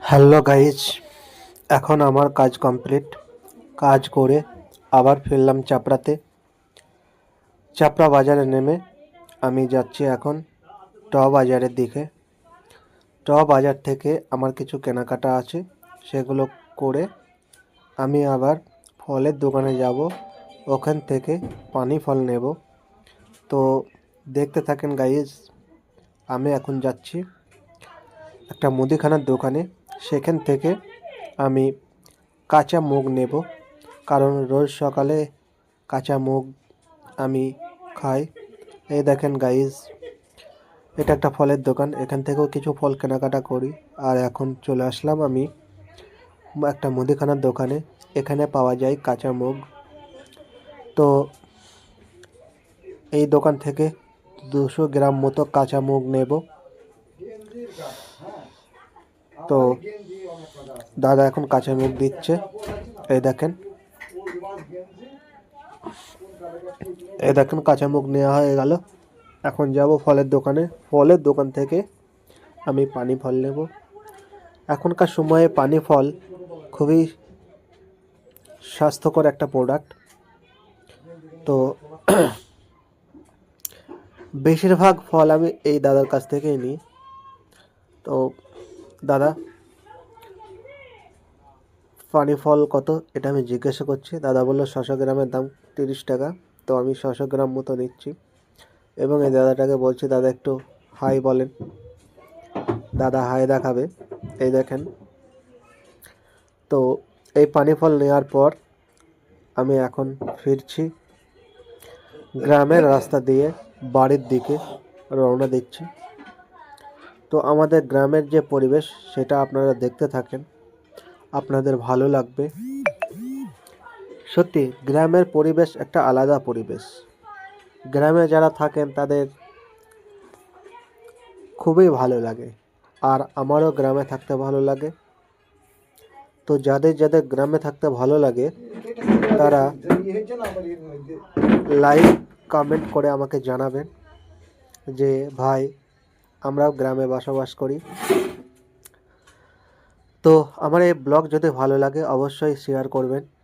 Hello guys, এখন আমার কাজ কমপ্লিট। কাজ করে আবার ফিরলাম চাপড়াতে। চাপড়া বাজারে নেমে আমি যাচ্ছি এখন বাজারের দিকে। বাজার থেকে আমার কিছু কেনাকাটা আছে, সেগুলো করে আমি আবার ফলের দোকানে যাব। ওখান থেকে পানি ফল নেব। তো দেখতে থাকেন গাইজ, আমি এখন যাচ্ছি একটা মুদিখানার দোকানে। সেখান থেকে আমি কাঁচা মুগ নেব, কারণ রোজ সকালে কাঁচা মুগ আমি খাই। এই দেখেন গাইজ, এটা একটা ফলের দোকান। এখান থেকেও কিছু ফল কেনাকাটা করি। আর এখন চলে আসলাম আমি একটা মুদিখানার দোকানে। এখানে পাওয়া যায় কাঁচা মুগ। তো এই দোকান থেকে 200 গ্রাম মতো কাঁচা মুগ নেব। তো দাদা এখন কাঁচা মুগ দিচ্ছে। এই দেখেন, কাঁচা মুগ নেওয়া হয়ে গেল। এখন যাব ফলের দোকানে। ফলের দোকান থেকে আমি পানি ফল নেব। এখনকার সময়ে পানি ফল খুবই স্বাস্থ্যকর একটা প্রোডাক্ট। তো বেশিরভাগ ফল আমি এই দাদার কাছ থেকেই নিই। তো দাদা, পানি ফল কত, এটা আমি জিজ্ঞাসা করছি। দাদা বললো 600 গ্রামের দাম 30 টাকা। তো আমি 600 গ্রাম মতো নিচ্ছি এবং এই দাদাটাকে বলছি, দাদা একটু হাই বলেন। দাদা হাই দেখাবে। এই দেখেন। তো এই পানি ফল নেওয়ার পর আমি এখন ফিরছি গ্রামের রাস্তা দিয়ে বাড়ির দিকে রওনা দিচ্ছি। তো আমাদের গ্রামের যে পরিবেশ, সেটা আপনারা দেখতে থাকেন, আপনাদের ভালো লাগবে। সত্যি গ্রামের পরিবেশ একটা আলাদা পরিবেশ। গ্রামে যারা থাকেন তাদের খুবই ভালো লাগে, আর আমারও গ্রামে থাকতে ভালো লাগে। তো যাদের যাদের গ্রামে থাকতে ভালো লাগে তারা লাইক কমেন্ট করে আমাকে জানাবেন যে ভাই, আমরাও গ্রামে বসবাস করি। তো আমার এই ব্লগ যদি ভালো লাগে অবশ্যই শেয়ার করবেন।